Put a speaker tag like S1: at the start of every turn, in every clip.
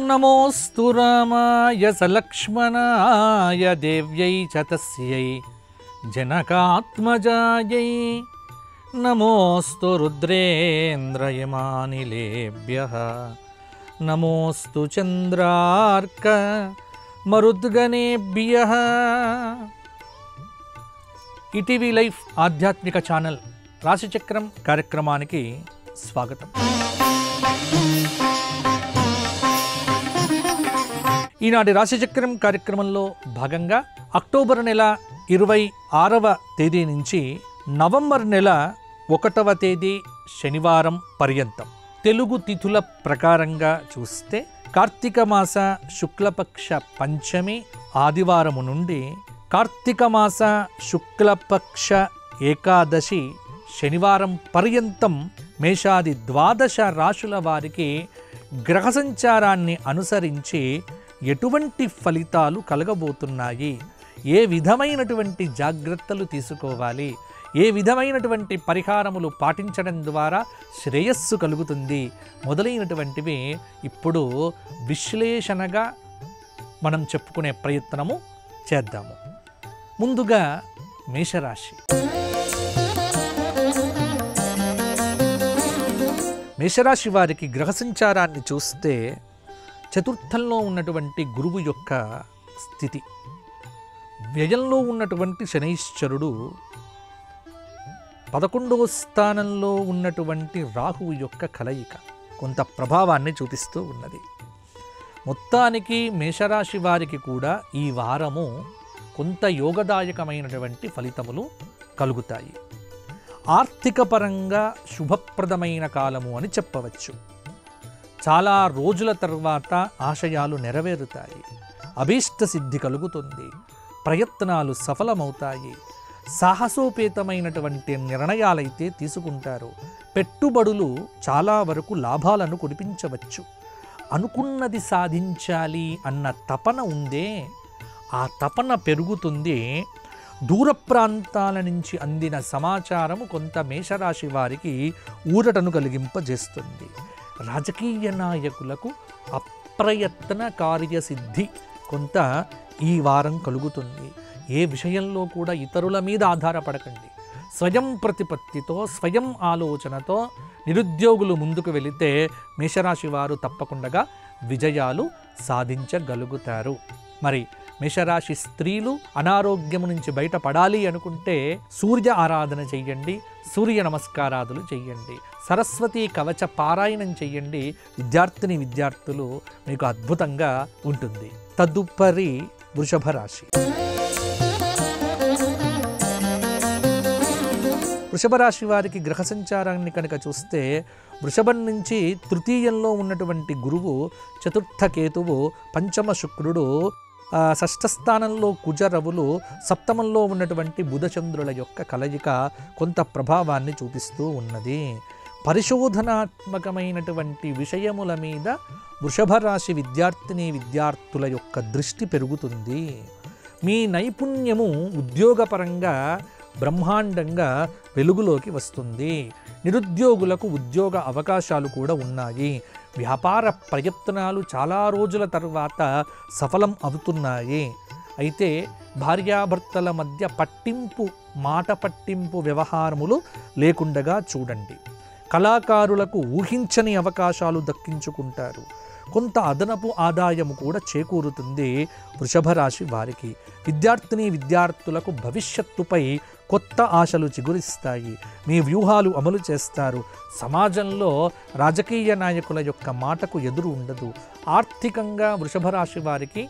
S1: నమోస్తు రామాయ సలక్ష్మణాయ దేవ్యై చ తస్యై జనకాత్మజాయై నమోస్తు రుద్రేంద్రయమానిలేభ్యః నమోస్తు చంద్రార్క మరుద్గణేభ్యః. ఈటీవీ లైఫ్ ఆధ్యాత్మిక ఛానల్ రాశిచక్రం కార్యక్రమానికి స్వాగతం. ఈనాటి రాశిచక్రం కార్యక్రమంలో భాగంగా అక్టోబర్ నెల 26వ తేదీ నుంచి నవంబర్ నెల 1వ తేదీ శనివారం పర్యంతం తెలుగు తిథుల ప్రకారంగా చూస్తే కార్తీక మాస శుక్లపక్ష పంచమి ఆదివారము నుండి కార్తీక మాస శుక్లపక్ష ఏకాదశి శనివారం పర్యంతం మేషాది 12 రాశుల వారికి గ్రహ సంచారాన్ని అనుసరించి ఎటువంటి ఫలితాలు కలగబోతున్నాయి, ఏ విధమైనటువంటి జాగ్రత్తలు తీసుకోవాలి, ఏ విధమైనటువంటి పరిహారములు పాటించడం ద్వారా శ్రేయస్సు కలుగుతుంది మొదలైనటువంటివి ఇప్పుడు విశ్లేషణగా మనం చెప్పుకునే ప్రయత్నము చేద్దాము. ముందుగా మేషరాశి. మేషరాశి వారికి గ్రహ సంచారాన్ని చూస్తే చతుర్థంలో ఉన్నటువంటి గురువు యొక్క స్థితి, వ్యయంలో ఉన్నటువంటి శనైశ్చరుడు, 11వ స్థానంలో ఉన్నటువంటి రాహువు యొక్క కలయిక కొంత ప్రభావాన్ని చూపిస్తూ ఉన్నది. మొత్తానికి మేషరాశి వారికి కూడా ఈ వారము కొంత యోగదాయకమైనటువంటి ఫలితములు కలుగుతాయి. ఆర్థిక పరంగా శుభప్రదమైన కాలము అని చెప్పవచ్చు. చాలా రోజుల తర్వాత ఆశయాలు నెరవేరుతాయి, అభీష్ట సిద్ధి కలుగుతుంది, ప్రయత్నాలు సఫలమవుతాయి, సాహసోపేతమైనటువంటి నిర్ణయాలైతే తీసుకుంటారు, పెట్టుబడులు చాలా వరకు లాభాలను కురిపించవచ్చు. అనుకున్నది సాధించాలి అన్న తపన ఉందే, ఆ తపన పెరుగుతుంది. దూర ప్రాంతాల నుంచి అందిన సమాచారము కొంత మేషరాశి వారికి ఊరటను కలిగింపజేస్తుంది. రాజకీయ నాయకులకు అప్రయత్న కార్యసిద్ధి కొంత ఈ వారం కలుగుతుంది. ఏ విషయంలో కూడా ఇతరుల మీద ఆధారపడకండి. స్వయం ప్రతిపత్తితో, స్వయం ఆలోచనతో నిరుద్యోగులు ముందుకు వెళితే మేషరాశి వారు తప్పకుండా విజయాలు సాధించగలుగుతారు. మరి మేషరాశి స్త్రీలు అనారోగ్యము నుంచి బయటపడాలి అనుకుంటే సూర్య ఆరాధన చెయ్యండి, సూర్య నమస్కారాదులు చెయ్యండి, సరస్వతి కవచ పారాయణం చెయ్యండి. విద్యార్థులు మీకు అద్భుతంగా ఉంటుంది. తదుపరి వృషభ రాశి. వృషభ రాశి వారికి గ్రహ సంచారాన్ని కనుక చూస్తే వృషభం నుంచి తృతీయంలో ఉన్నటువంటి గురువు, చతుర్థ కేతువు, పంచమ శుక్రుడు, షష్ఠ స్థానంలో కుజరవులు, సప్తమంలో ఉన్నటువంటి బుధచంద్రుల యొక్క కలయిక కొంత ప్రభావాన్ని చూపిస్తూ ఉన్నది. పరిశోధనాత్మకమైనటువంటి విషయముల మీద వృషభ రాశి విద్యార్థుల యొక్క దృష్టి పెరుగుతుంది. మీ నైపుణ్యము ఉద్యోగపరంగా బ్రహ్మాండంగా వెలుగులోకి వస్తుంది. నిరుద్యోగులకు ఉద్యోగ అవకాశాలు కూడా ఉన్నాయి. వ్యాపార ప్రయత్నాలు చాలా రోజుల తర్వాత సఫలం అవుతున్నాయి. అయితే భార్యాభర్తల మధ్య మాట పట్టింపు వ్యవహారములు లేకుండగా చూడండి. కళాకారులకు ఊహించని అవకాశాలు దక్కించుకుంటారు. కొంత అదనపు ఆదాయము కూడా చేకూరుతుంది వృషభ రాశి వారికి. విద్యార్థులకు భవిష్యత్తుపై కొత్త ఆశలు చిగురిస్తాయి. మీ వ్యూహాలు అమలు చేస్తారు. సమాజంలో రాజకీయ నాయకుల యొక్క మాటకు ఎదురు ఉండదు. ఆర్థికంగా వృషభ రాశి వారికి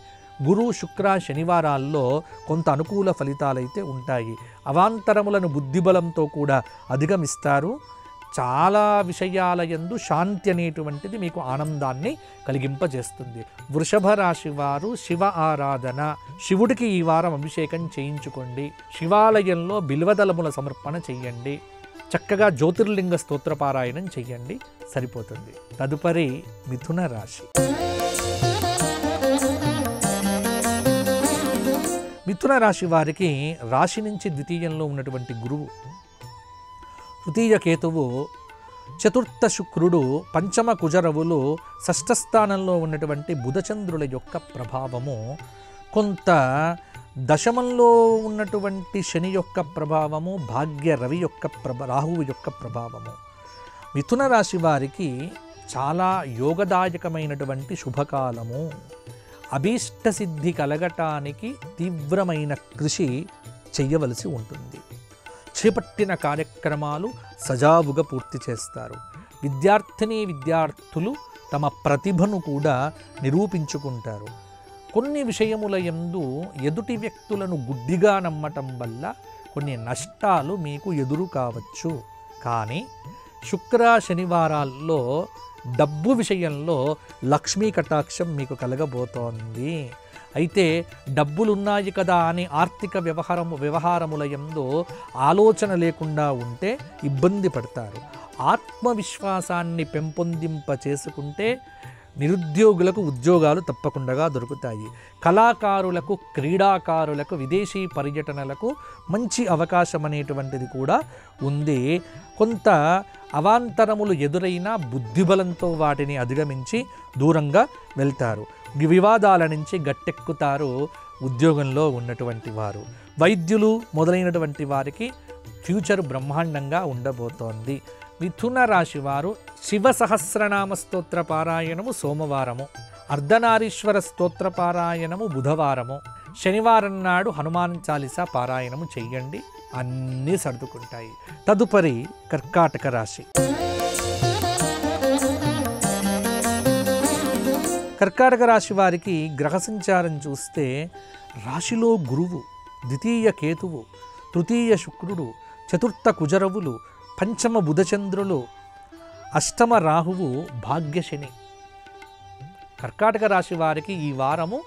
S1: గురు, శుక్ర, శనివారాల్లో కొంత అనుకూల ఫలితాలైతే ఉంటాయి. అవాంతరములను బుద్ధిబలంతో కూడా అధిగమిస్తారు. చాలా విషయాల యందు శాంతి అనేటువంటిది మీకు ఆనందాన్ని కలిగింపజేస్తుంది. వృషభ రాశి వారు శివ ఆరాధన, శివుడికి ఈ వారం అభిషేకం చేయించుకోండి. శివాలయంలో బిల్వదళముల సమర్పణ చెయ్యండి. చక్కగా జ్యోతిర్లింగ స్తోత్రపారాయణం చెయ్యండి, సరిపోతుంది. తదుపరి మిథున రాశి. మిథున రాశి వారికి రాశి నుంచి ద్వితీయంలో ఉన్నటువంటి గురువు, తృతీయ కేతువు చతుర్థ శుక్రుడు, పంచమ కుజరవులు, షష్ఠ స్థానంలో ఉన్నటువంటి బుధచంద్రుల యొక్క ప్రభావము, కొంత దశమంలో ఉన్నటువంటి శని యొక్క ప్రభావము, భాగ్య రవి యొక్క రాహువు యొక్క ప్రభావము మిథున రాశి వారికి చాలా యోగదాయకమైనటువంటి శుభకాలము. అభీష్ట సిద్ధి కలగటానికి తీవ్రమైన కృషి చెయ్యవలసి ఉంటుంది. చేపట్టిన కార్యక్రమాలు సజావుగా పూర్తి చేస్తారు. విద్యార్థులు తమ ప్రతిభను కూడా నిరూపించుకుంటారు. కొన్ని విషయముల యందు ఎదుటి వ్యక్తులను గుడ్డిగా నమ్మటం వల్ల కొన్ని నష్టాలు మీకు ఎదురు కావచ్చు. కానీ శుక్ర శనివారాల్లో డబ్బు విషయంలో లక్ష్మీ కటాక్షం మీకు కలగబోతోంది. అయితే డబ్బులున్నాయి కదా అని ఆర్థిక వ్యవహారముల యందు ఆలోచన లేకుండా ఉంటే ఇబ్బంది పడతారు. ఆత్మవిశ్వాసాన్ని పెంపొందింప చేసుకుంటే నిరుద్యోగులకు ఉద్యోగాలు తప్పకుండా దొరుకుతాయి. కళాకారులకు, క్రీడాకారులకు, విదేశీ పర్యటనలకు మంచి అవకాశం అనేటువంటిది కూడా ఉంది. కొంత అవాంతరములు ఎదురైనా బుద్ధిబలంతో వాటిని అధిగమించి దూరంగా వెళ్తారు. వివాదాల నుంచి గట్టెక్కుతారు ఉద్యోగంలో ఉన్నటువంటి వారు. వైద్యులు మొదలైనటువంటి వారికి ఫ్యూచర్ బ్రహ్మాండంగా ఉండబోతోంది. మిథున రాశి వారు శివ సహస్రనామ స్తోత్ర పారాయణము సోమవారము, అర్ధనారీశ్వర స్తోత్ర పారాయణము బుధవారము, శనివారం నాడు హనుమాన్ చాలీసా పారాయణము చెయ్యండి. అన్నీ సర్దుకుంటాయి. తదుపరి కర్కాటక రాశి. కర్కాటక రాశి వారికి గ్రహ సంచారం చూస్తే రాశిలో గురువు, ద్వితీయ కేతువు, తృతీయ శుక్రుడు, చతుర్థ కుజరవులు, పంచమ బుధచంద్రులు, అష్టమ రాహువు, భాగ్యశని. కర్కాటక రాశి వారికి ఈ వారము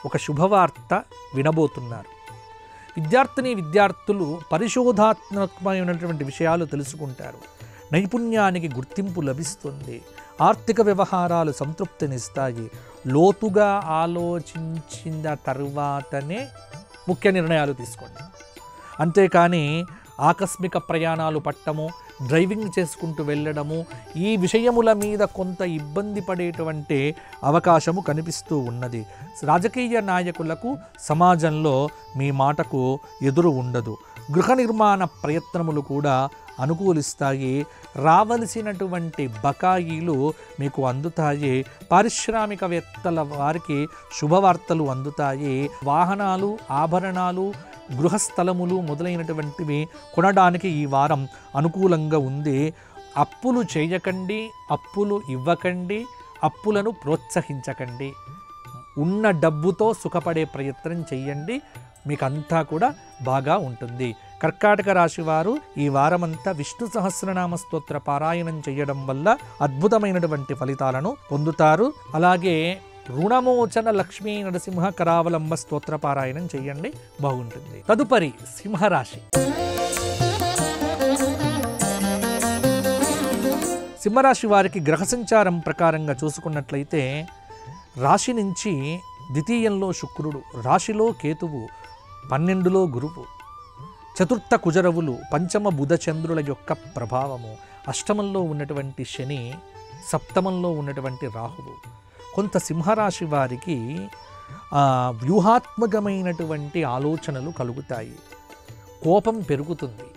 S1: ఒక శుభవార్త వినబోతున్నారు. విద్యార్థులు పరిశోధాత్మకమైనటువంటి విషయాలు తెలుసుకుంటారు. నైపుణ్యానికి గుర్తింపు లభిస్తుంది. ఆర్థిక వ్యవహారాలు సంతృప్తినిస్తాయి. లోతుగా ఆలోచించిన తర్వాతనే ముఖ్య నిర్ణయాలు తీసుకోండి. అంతేకాని ఆకస్మిక ప్రయాణాలు పట్టము, డ్రైవింగ్ చేసుకుంటూ వెళ్ళడము, ఈ విషయముల మీద కొంత ఇబ్బంది పడేటువంటి అవకాశము కనిపిస్తూ ఉన్నది. రాజకీయ నాయకులకు సమాజంలో మీ మాటకు ఎదురు ఉండదు. గృహ నిర్మాణ ప్రయత్నములు కూడా అనుకూలిస్తాయి. రావలసినటువంటి బకాయిలు మీకు అందుతాయి. పారిశ్రామికవేత్తల వారికి శుభవార్తలు అందుతాయి. వాహనాలు, ఆభరణాలు, గృహస్థలములు మొదలైనటువంటివి కొనడానికి ఈ వారం అనుకూలంగా ఉంది. అప్పులు చేయకండి, అప్పులు ఇవ్వకండి, అప్పులను ప్రోత్సహించకండి. ఉన్న డబ్బుతో సుఖపడే ప్రయత్నం చెయ్యండి. మీకంతా కూడా బాగా ఉంటుంది. కర్కాటక రాశి వారు ఈ వారమంతా విష్ణు సహస్రనామ స్తోత్ర పారాయణం చేయడం వల్ల అద్భుతమైనటువంటి ఫలితాలను పొందుతారు. అలాగే రుణమోచన లక్ష్మీ నరసింహ కరావలంబ స్తోత్ర పారాయణం చేయండి, బాగుంటుంది. తదుపరి సింహరాశి. సింహరాశి వారికి గ్రహ సంచారం ప్రకారంగా చూసుకున్నట్లయితే రాశి నుంచి ద్వితీయంలో శుక్రుడు, రాశిలో కేతువు, 12లో గురువు, చతుర్థ కుజరవులు, పంచమ బుధచంద్రుల యొక్క ప్రభావము, అష్టమంలో ఉన్నటువంటి శని, సప్తమంలో ఉన్నటువంటి రాహువు. కొంత సింహరాశి వారికి వ్యూహాత్మకమైనటువంటి ఆలోచనలు కలుగుతాయి. కోపం పెరుగుతుంది.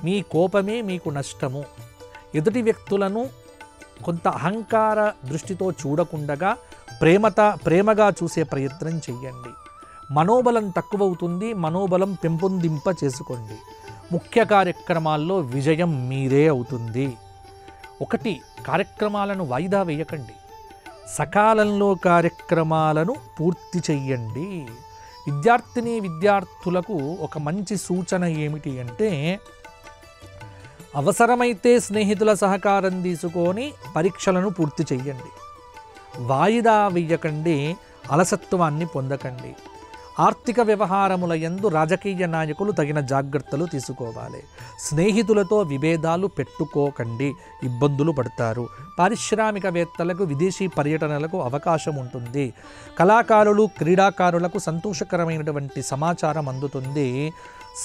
S1: మీ కోపమే మీకు నష్టము. ఎదుటి వ్యక్తులను కొంత అహంకార దృష్టితో చూడకుండగా ప్రేమగా చూసే ప్రయత్నం చెయ్యండి. మనోబలం తక్కువవుతుంది. మనోబలం పెంపొందింప చేసుకోండి. ముఖ్య కార్యక్రమాల్లో విజయం మీరే అవుతుంది. ఒకటి, కార్యక్రమాలను వాయిదా వేయకండి. సకాలంలో కార్యక్రమాలను పూర్తి చెయ్యండి. విద్యార్థులకు ఒక మంచి సూచన ఏమిటి అంటే, అవసరమైతే స్నేహితుల సహకారం తీసుకొని పరీక్షలను పూర్తి చెయ్యండి. వాయిదా వేయకండి. అలసత్వాన్ని పొందకండి. ఆర్థిక వ్యవహారముల యందు రాజకీయ నాయకులు తగిన జాగ్రత్తలు తీసుకోవాలి. స్నేహితులతో విభేదాలు పెట్టుకోకండి, ఇబ్బందులు పడతారు. పారిశ్రామికవేత్తలకు విదేశీ పర్యటనలకు అవకాశం ఉంటుంది. కళాకారులు, క్రీడాకారులకు సంతోషకరమైనటువంటి సమాచారం అందుతుంది.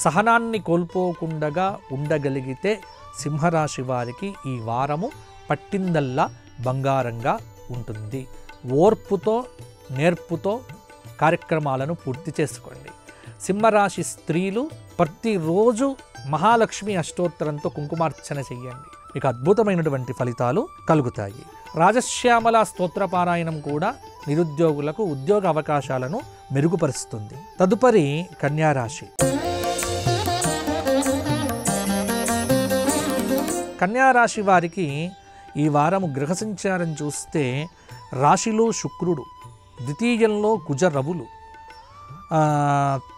S1: సహనాన్ని కోల్పోకుండా ఉండగలిగితే సింహరాశి వారికి ఈ వారము పట్టిందల్లా బంగారంగా ఉంటుంది. ఓర్పుతో నేర్పుతో కార్యక్రమాలను పూర్తి చేసుకోండి. సింహరాశి స్త్రీలు ప్రతిరోజు మహాలక్ష్మి అష్టోత్తరంతో కుంకుమార్చన చెయ్యండి. మీకు అద్భుతమైనటువంటి ఫలితాలు కలుగుతాయి. రాజశ్యామల స్తోత్రపారాయణం కూడా నిరుద్యోగులకు ఉద్యోగ అవకాశాలను మెరుగుపరుస్తుంది. తదుపరి కన్యారాశి. కన్యారాశి వారికి ఈ వారము గ్రహ సంచారం చూస్తే రాశిలో శుక్రుడు, ద్వితీయంలో కుజరవులు,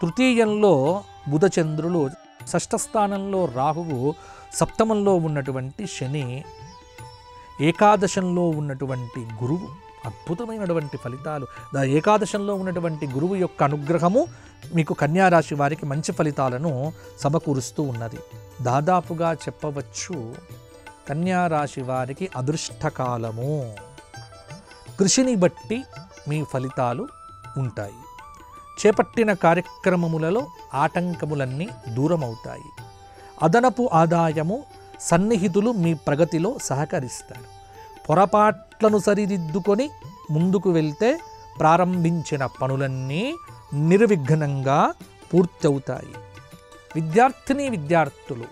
S1: తృతీయంలో బుధచంద్రులు, షష్ఠస్థానంలో రాహువు, సప్తమంలో ఉన్నటువంటి శని, ఏకాదశంలో ఉన్నటువంటి గురువు. అద్భుతమైనటువంటి ఫలితాలు. ఏకాదశంలో ఉన్నటువంటి గురువు యొక్క అనుగ్రహము మీకు కన్యారాశి వారికి మంచి ఫలితాలను సమకూరుస్తూ ఉన్నది. దాదాపుగా చెప్పవచ్చు కన్యారాశి వారికి అదృష్టకాలము. కృషిని బట్టి మీ ఫలితాలు ఉంటాయి. చేపట్టిన కార్యక్రమములలో ఆటంకములన్నీ దూరమవుతాయి. అదనపు ఆదాయము, సన్నిహితులు మీ ప్రగతిలో సహకరిస్తారు. పొరపాట్లను సరిదిద్దుకొని ముందుకు వెళ్తే ప్రారంభించిన పనులన్నీ నిర్విఘ్నంగా పూర్తవుతాయి. విద్యార్థులు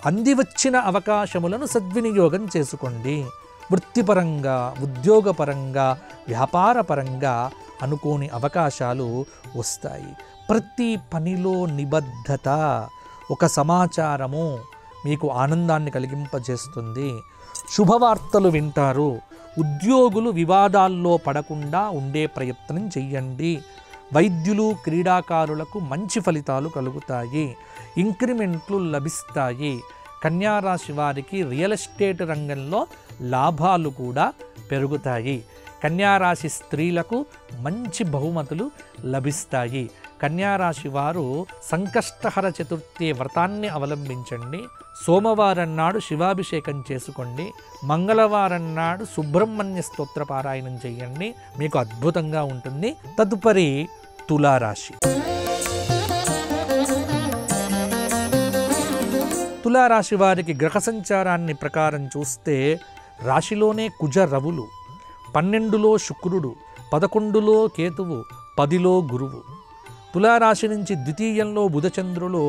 S1: అందివచ్చిన అవకాశములను సద్వినియోగం చేసుకోండి. వృత్తిపరంగా, ఉద్యోగపరంగా, వ్యాపారపరంగా అనుకోని అవకాశాలు వస్తాయి. ప్రతి పనిలో నిబద్ధత, ఒక సమాచారము మీకు ఆనందాన్ని కలిగింపజేస్తుంది. శుభవార్తలు వింటారు. ఉద్యోగులు వివాదాల్లో పడకుండా ఉండే ప్రయత్నం చెయ్యండి. వైద్యులు, క్రీడాకారులకు మంచి ఫలితాలు కలుగుతాయి. ఇంక్రిమెంట్లు లభిస్తాయి. కన్యారాశి వారికి రియల్ ఎస్టేట్ రంగంలో లాభాలు కూడా పెరుగుతాయి. కన్యారాశి స్త్రీలకు మంచి బహుమతులు లభిస్తాయి. కన్యారాశి వారు సంకష్టహర చతుర్థి వ్రతాన్ని అవలంబించండి. సోమవారం నాడు శివాభిషేకం చేసుకోండి. మంగళవారం నాడు సుబ్రహ్మణ్య స్తోత్ర పారాయణం చేయండి. మీకు అద్భుతంగా ఉంటుంది. తదుపరి తులారాశి. తులారాశి వారికి గ్రహ సంచారాన్ని ప్రకారం చూస్తే రాశిలోనే కుజరవులు, 12లో శుక్రుడు, 11లో కేతువు, 10లో గురువు. తులారాశి నుంచి ద్వితీయంలో బుధచంద్రులు,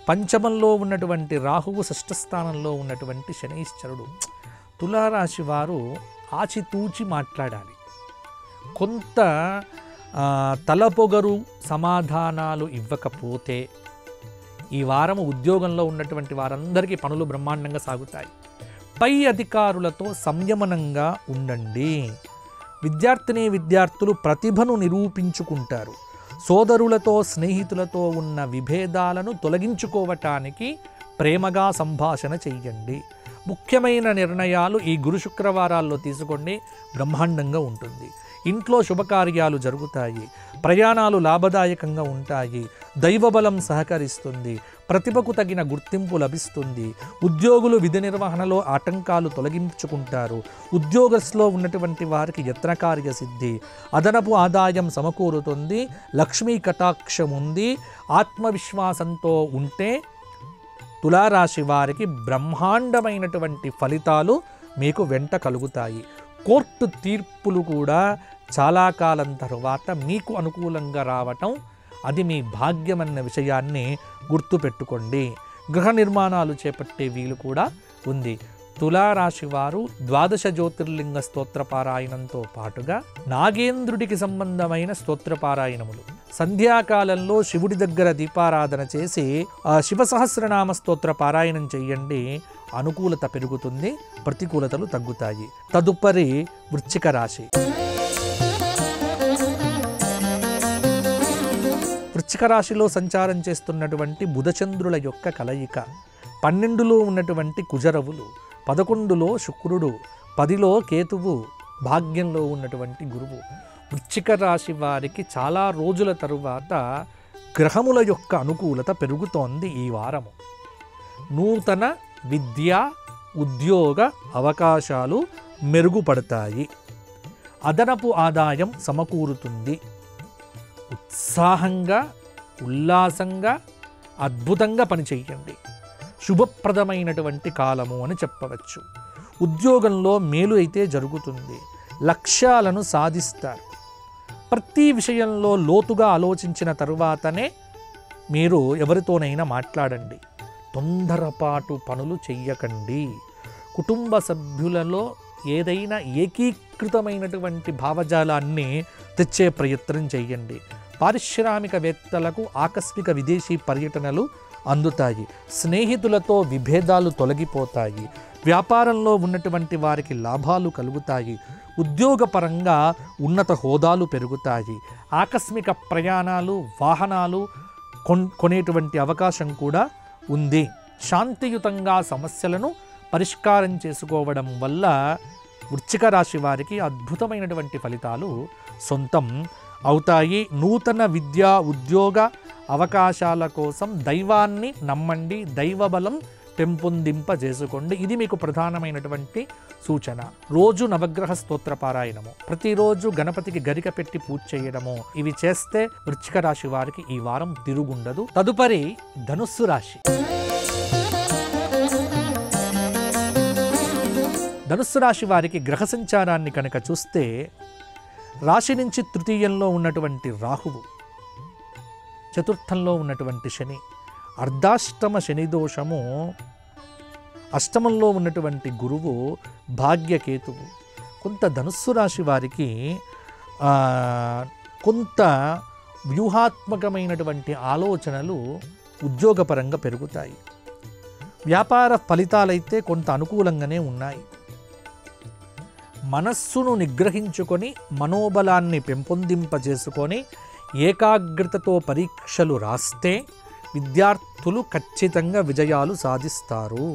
S1: పంచమంలో ఉన్నటువంటి రాహువు, షష్ఠస్థానంలో ఉన్నటువంటి శనీశ్వరుడు. తులారాశి వారు ఆచితూచి మాట్లాడాలి. కొంత తలపొగరు సమాధానాలు ఇవ్వకపోతే ఈ వారము ఉద్యోగంలో ఉన్నటువంటి వారందరికీ పనులు బ్రహ్మాండంగా సాగుతాయి. పై అధికారులతో సంయమనంగా ఉండండి. విద్యార్థులు ప్రతిభను నిరూపించుకుంటారు. సోదరులతో, స్నేహితులతో ఉన్న విభేదాలను తొలగించుకోవటానికి ప్రేమగా సంభాషణ చెయ్యండి. ముఖ్యమైన నిర్ణయాలు ఈ గురు శుక్రవారాల్లో తీసుకోండి. బ్రహ్మాండంగా ఉంటుంది. ఇంట్లో శుభకార్యాలు జరుగుతాయి. ప్రయాణాలు లాభదాయకంగా ఉంటాయి. దైవబలం సహకరిస్తుంది. ప్రతిభకు తగిన గుర్తింపు లభిస్తుంది. ఉద్యోగులు విధి నిర్వహణలో ఆటంకాలు తొలగించుకుంటారు. ఉద్యోగస్తులో ఉన్నటువంటి వారికి యత్నకార్య సిద్ధి, అదనపు ఆదాయం సమకూరుతుంది. లక్ష్మీ కటాక్షం ఉంది. ఆత్మవిశ్వాసంతో ఉంటే తులారాశి వారికి బ్రహ్మాండమైనటువంటి ఫలితాలు మీకు వెంట కలుగుతాయి. కోర్టు తీర్పులు కూడా చాలా కాలం తరువాత మీకు అనుకూలంగా రావటం, అది మీ భాగ్యమన్న విషయాన్ని గుర్తుపెట్టుకోండి. గృహ నిర్మాణాలు చేపట్టే వీలు కూడా ఉంది. తులారాశి వారు 12 జ్యోతిర్లింగ స్తోత్రపారాయణంతో పాటుగా నాగేంద్రుడికి సంబంధమైన స్తోత్రపారాయణములు, సంధ్యాకాలంలో శివుడి దగ్గర దీపారాధన చేసి శివ సహస్రనామ స్తోత్ర పారాయణం చేయండి. అనుకూలత పెరుగుతుంది, ప్రతికూలతలు తగ్గుతాయి. తదుపరి వృశ్చిక రాశి. వృశ్చిక రాశిలో సంచారం చేస్తున్నటువంటి బుధచంద్రుల యొక్క కలయిక, 12లో ఉన్నటువంటి కుజరవులు, 11లో శుక్రుడు, 10లో కేతువు, భాగ్యంలో ఉన్నటువంటి గురువు. వృశ్చిక రాశి వారికి చాలా రోజుల తరువాత గ్రహముల యొక్క అనుకూలత పెరుగుతోంది. ఈ వారము నూతన విద్యా, ఉద్యోగ అవకాశాలు మెరుగుపడతాయి. అదనపు ఆదాయం సమకూరుతుంది. ఉత్సాహంగా, ఉల్లాసంగా, అద్భుతంగా పనిచేయండి. శుభప్రదమైనటువంటి కాలము అని చెప్పవచ్చు. ఉద్యోగంలో మేలు అయితే జరుగుతుంది. లక్ష్యాలను సాధిస్తారు. ప్రతి విషయంలో లోతుగా ఆలోచించిన తరువాతనే మీరు ఎవరితోనైనా మాట్లాడండి. తొందరపాటు పనులు చెయ్యకండి. కుటుంబ సభ్యులలో ఏదైనా ఏకీకృతమైనటువంటి భావజాలాన్ని తెచ్చే ప్రయత్నం చేయండి. పారిశ్రామికవేత్తలకు ఆకస్మిక విదేశీ పర్యటనలు అందుతాయి. స్నేహితులతో విభేదాలు తొలగిపోతాయి. వ్యాపారంలో ఉన్నటువంటి వారికి లాభాలు కలుగుతాయి. ఉద్యోగపరంగా ఉన్నత హోదాలు పెరుగుతాయి. ఆకస్మిక ప్రయాణాలు, వాహనాలు కొనేటువంటి అవకాశం కూడా ఉంది. శాంతియుతంగా సమస్యలను పరిష్కారం చేసుకోవడం వల్ల వృశ్చిక రాశి వారికి అద్భుతమైనటువంటి ఫలితాలు సొంతం అవుతాయి. నూతన విద్యా ఉద్యోగ అవకాశాల కోసం దైవాన్ని నమ్మండి. దైవబలం పెంపొందింపజేసుకోండి. ఇది మీకు ప్రధానమైనటువంటి సూచన. రోజు నవగ్రహ స్తోత్ర పారాయణము, ప్రతిరోజు గణపతికి గరిక పెట్టి పూజ చేయడము, ఇవి చేస్తే వృశ్చిక రాశి వారికి ఈ వారం తిరుగుండదు. తదుపరి ధనుస్సు రాశి. ధనుస్సు రాశి వారికి గ్రహ సంచారాన్ని కనుక చూస్తే రాశి నుంచి తృతీయంలో ఉన్నటువంటి రాహువు, చతుర్థంలో ఉన్నటువంటి శని, అర్ధాష్టమ శని దోషము, అష్టమంలో ఉన్నటువంటి గురువు, భాగ్యకేతువు. కొంత ధనుస్సు రాశి వారికి కొంత వ్యూహాత్మకమైనటువంటి ఆలోచనలు ఉద్యోగపరంగా పెరుగుతాయి. వ్యాపార ఫలితాలైతే కొంత అనుకూలంగానే ఉన్నాయి. మనస్సును నిగ్రహించుకొని మనోబలాన్ని పెంపొందింపజేసుకొని ఏకాగ్రతతో పరీక్షలు రాస్తే విద్యార్థులు ఖచ్చితంగా విజయాలు సాధిస్తారు.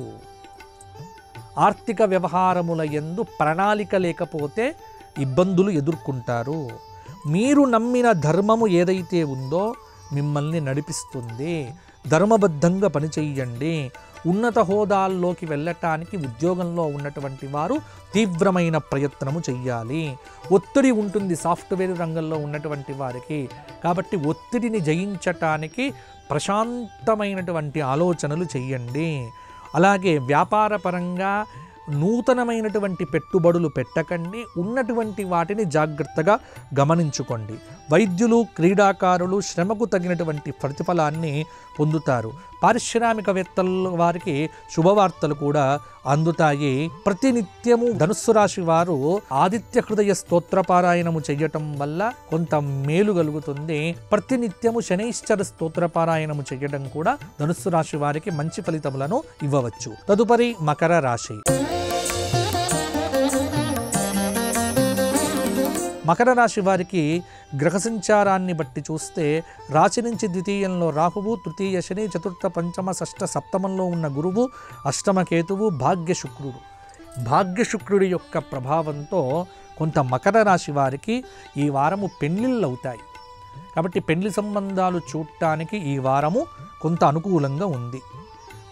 S1: ఆర్థిక వ్యవహారముల యందు ప్రణాళిక లేకపోతే ఇబ్బందులు ఎదుర్కొంటారు. మీరు నమ్మిన ధర్మము ఏదైతే ఉందో మిమ్మల్ని నడిపిస్తుంది. ధర్మబద్ధంగా పనిచేయండి. ఉన్నత హోదాల్లోకి వెళ్ళటానికి ఉద్యోగంలో ఉన్నటువంటి వారు తీవ్రమైన ప్రయత్నము చెయ్యాలి. ఒత్తిడి ఉంటుంది సాఫ్ట్వేర్ రంగంలో ఉన్నటువంటి వారికి. కాబట్టి ఒత్తిడిని జయించటానికి ప్రశాంతమైనటువంటి ఆలోచనలు చెయ్యండి. అలాగే వ్యాపారపరంగా నూతనమైనటువంటి పెట్టుబడులు పెట్టకండి. ఉన్నటువంటి వాటిని జాగ్రత్తగా గమనించుకోండి. వైద్యులు, క్రీడాకారులు శ్రమకు తగినటువంటి ప్రతిఫలాన్ని పొందుతారు. పారిశ్రామికవేత్తల వారికి శుభవార్తలు కూడా అందుతాయి. ప్రతినిత్యము ధనుస్సు రాశి వారు ఆదిత్య హృదయ స్తోత్రపారాయణము చేయటం వల్ల కొంత మేలు కలుగుతుంది. ప్రతినిత్యము శనైశ్చర స్తోత్రపారాయణము చేయడం కూడా ధనుస్సు రాశి వారికి మంచి ఫలితములను ఇవ్వవచ్చు. తదుపరి మకర రాశి. మకర రాశి వారికి గ్రహ సంచారాన్ని బట్టి చూస్తే రాశి నుంచి ద్వితీయంలో రాహువు, తృతీయ శని, చతుర్థ పంచమ షష్ఠ సప్తమంలో ఉన్న గురువు, అష్టమ కేతువు, భాగ్యశుక్రుడు. భాగ్యశుక్రుడి యొక్క ప్రభావంతో కొంత మకర రాశి వారికి ఈ వారము పెళ్లిళ్ళు అవుతాయి. కాబట్టి పెళ్లి సంబంధాలు చూడటానికి ఈ వారము కొంత అనుకూలంగా ఉంది.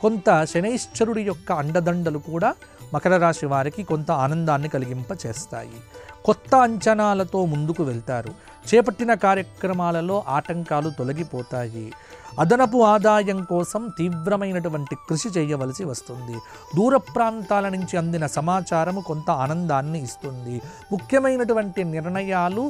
S1: కొంత శనైశ్చరుడి యొక్క అండదండలు కూడా మకర రాశి వారికి కొంత ఆనందాన్ని కలిగింప చేస్తాయి. కొత్త అంచనాలతో ముందుకు వెళ్తారు. చేపట్టిన కార్యక్రమాలలో ఆటంకాలు తొలగిపోతాయి. అదనపు ఆదాయం కోసం తీవ్రమైనటువంటి కృషి చేయవలసి వస్తుంది. దూర ప్రాంతాల నుంచి అందిన సమాచారము కొంత ఆనందాన్ని ఇస్తుంది. ముఖ్యమైనటువంటి నిర్ణయాలు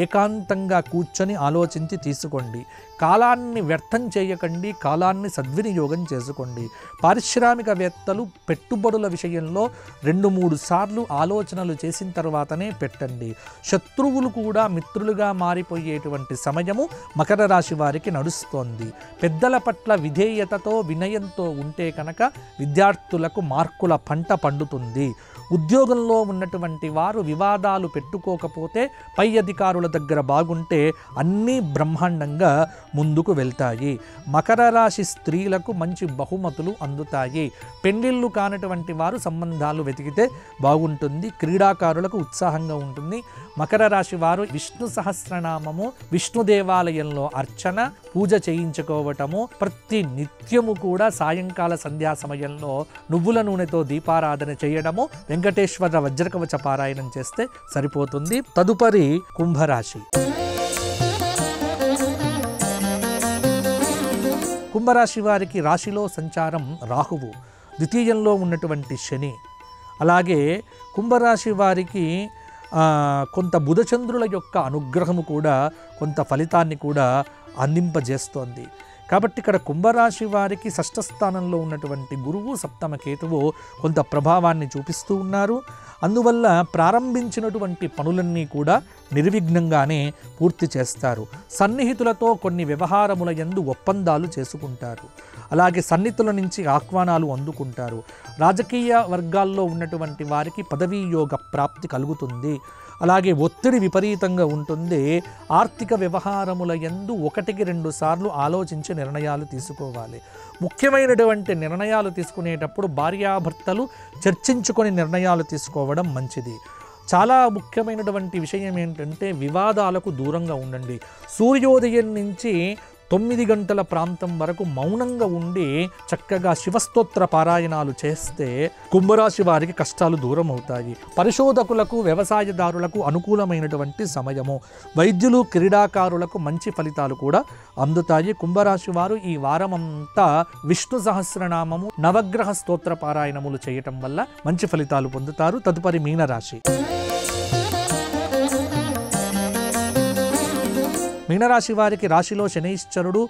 S1: ఏకాంతంగా కూర్చొని ఆలోచించి తీసుకోండి. కాలాన్ని వ్యర్థం చేయకండి. కాలాన్ని సద్వినియోగం చేసుకోండి. పారిశ్రామికవేత్తలు పెట్టుబడుల విషయంలో 2-3 సార్లు ఆలోచనలు చేసిన తర్వాతనే పెట్టండి. శత్రువులు కూడా మిత్రులుగా మారిపోయేటువంటి సమయము మకర రాశి వారికి నడుస్తోంది. పెద్దల పట్ల విధేయతతో వినయంతో ఉంటే కనుక విద్యార్థులకు మార్కుల పంట పండుతుంది. ఉద్యోగంలో ఉన్నటువంటి వారు వివాదాలు పెట్టుకోకపోతే పై అధికారుల దగ్గర బాగుంటే అన్నీ బ్రహ్మాండంగా ముందుకు వెళ్తాయి. మకర రాశి స్త్రీలకు మంచి బహుమతులు అందుతాయి. పెళ్లిళ్ళు కానటువంటి వారు సంబంధాలు వెతికితే బాగుంటుంది. క్రీడాకారులకు ఉత్సాహంగా ఉంటుంది. మకర రాశి వారు విష్ణు సహస్రనామము, విష్ణు దేవాలయంలో అర్చన, పూజ చేయించుకోవటము, ప్రతి నిత్యము కూడా సాయంకాల సంధ్యా సమయంలో నువ్వుల నూనెతో దీపారాధన చేయడము, వెంకటేశ్వర వజ్రకవచ పారాయణం చేస్తే సరిపోతుంది. తదుపరి కుంభరాశి. కుంభరాశి వారికి రాశిలో సంచారం రాహువు, ద్వితీయంలో ఉన్నటువంటి శని, అలాగే కుంభరాశి వారికి కొంత బుధచంద్రుల యొక్క అనుగ్రహము కూడా కొంత ఫలితాన్ని కూడా అందింపజేస్తోంది. కాబట్టి ఇక్కడ కుంభరాశి వారికి షష్ఠ స్థానంలో ఉన్నటువంటి గురువు సప్తమ కేతువు కొంత ప్రభావాన్ని చూపిస్తూ ఉన్నారు. అందువల్ల ప్రారంభించినటువంటి పనులన్నీ కూడా నిర్విఘ్నంగానే పూర్తి చేస్తారు. సన్నిహితులతో కొన్ని వ్యవహారముల యందు ఒప్పందాలు చేసుకుంటారు. అలాగే సన్నిహితుల నుంచి ఆహ్వానాలు అందుకుంటారు. రాజకీయ వర్గాల్లో ఉన్నటువంటి వారికి పదవీ యోగ ప్రాప్తి కలుగుతుంది. అలాగే ఒత్తిడి విపరీతంగా ఉంటుంది. ఆర్థిక వ్యవహారముల యందు 1-2 సార్లు ఆలోచించి నిర్ణయాలు తీసుకోవాలి. ముఖ్యమైనటువంటి నిర్ణయాలు తీసుకునేటప్పుడు భార్యాభర్తలు చర్చించుకొని నిర్ణయాలు తీసుకోవడం మంచిది. చాలా ముఖ్యమైనటువంటి విషయం ఏంటంటే వివాదాలకు దూరంగా ఉండండి. సూర్యోదయం నుంచి 9 గంటల ప్రాంతం వరకు మౌనంగా ఉండి చక్కగా శివస్తోత్ర పారాయణాలు చేస్తే కుంభరాశి వారికి కష్టాలు దూరం అవుతాయి. పరిశోధకులకు, వ్యవసాయదారులకు అనుకూలమైనటువంటి సమయము. వైద్యులు, క్రీడాకారులకు మంచి ఫలితాలు కూడా అందుతాయి. కుంభరాశి వారు ఈ వారమంతా విష్ణు సహస్రనామము, నవగ్రహ స్తోత్ర పారాయణములు చేయటం వల్ల మంచి ఫలితాలు పొందుతారు. తదుపరి మీనరాశి. మీనరాశి వారికి రాశిలో శనైశ్చరుడు,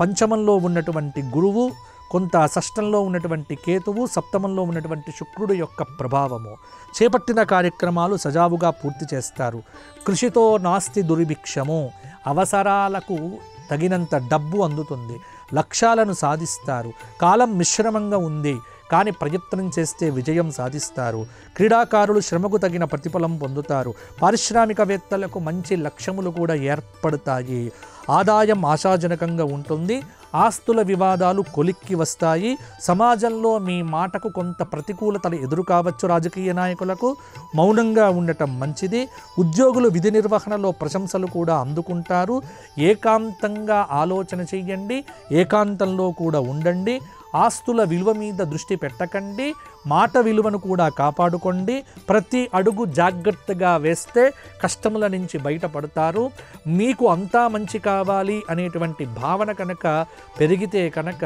S1: పంచమంలో ఉన్నటువంటి గురువు, కొంత షష్టంలో ఉన్నటువంటి కేతువు, సప్తమంలో ఉన్నటువంటి శుక్రుడు యొక్క ప్రభావము. చేపట్టిన కార్యక్రమాలు సజావుగా పూర్తి చేస్తారు. కృషితో నాస్తి దుర్భిక్షము. అవసరాలకు తగినంత డబ్బు అందుతుంది. లక్ష్యాలను సాధిస్తారు. కాలం మిశ్రమంగా ఉంది కానీ ప్రయత్నం చేస్తే విజయం సాధిస్తారు. క్రీడాకారులు శ్రమకు తగిన ప్రతిఫలం పొందుతారు. పారిశ్రామికవేత్తలకు మంచి లక్ష్యములు కూడా ఏర్పడతాయి. ఆదాయం ఆశాజనకంగా ఉంటుంది. ఆస్తుల వివాదాలు కొలిక్కి వస్తాయి. సమాజంలో మీ మాటకు కొంత ప్రతికూలతలు ఎదురు కావచ్చు. రాజకీయ నాయకులకు మౌనంగా ఉండటం మంచిది. ఉద్యోగులు విధి నిర్వహణలో ప్రశంసలు కూడా అందుకుంటారు. ఏకాంతంగా ఆలోచన చెయ్యండి. ఏకాంతంలో కూడా ఉండండి. ఆస్తుల విలువ మీద దృష్టి పెట్టకండి. మాట విలువను కూడా కాపాడుకోండి. ప్రతి అడుగు జాగ్రత్తగా వేస్తే కష్టముల నుంచి బయటపడతారు. మీకు అంతా మంచి కావాలి అనేటువంటి భావన కనుక పెరిగితే కనుక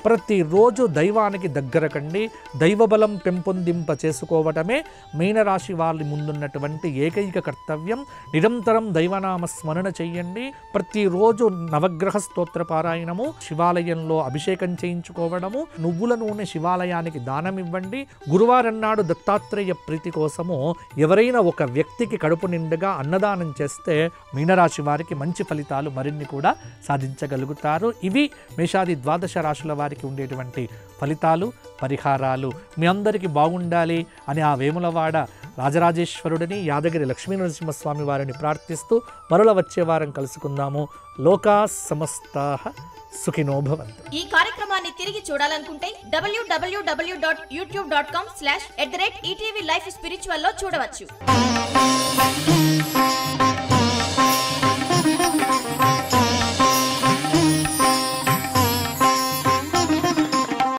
S1: ప్రతిరోజు దైవానికి దగ్గర కండి. దైవబలం పెంపొందింప చేసుకోవటమే మీనరాశి వారి ముందున్నటువంటి ఏకైక కర్తవ్యం. నిరంతరం దైవనామ స్మరణ చెయ్యండి. ప్రతిరోజు నవగ్రహ స్తోత్ర పారాయణము, శివాలయంలో అభిషేకం చేయించుకోవడము, నువ్వుల నూనె శివాలయానికి దానం ఇవ్వండి. గురువారం నాడు దత్తాత్రేయ ప్రీతి కోసము ఎవరైనా ఒక వ్యక్తికి కడుపు నిండుగా అన్నదానం చేస్తే మీనరాశి వారికి మంచి ఫలితాలు మరిన్ని కూడా సాధించగలుగుతారు. ఇవి మేషాది ద్వాదశ రాశుల వారికి ఉండేటువంటి ఫలితాలు, పరిహారాలు. మీ అందరికీ బాగుండాలి అని ఆ వేములవాడ రాజరాజేశ్వరుడిని, యాదగిరి లక్ష్మీనరసింహస్వామి వారిని ప్రార్థిస్తూ మరల వచ్చే వారం కలుసుకుందాము. లోకా సమస్తాః సుఖినో భవంతు.
S2: ఈ కార్యక్రమాన్ని తిరిగి చూడాలనుకుంటే www.youtube.com/@ETV Life Spiritual లో చూడవచ్చు.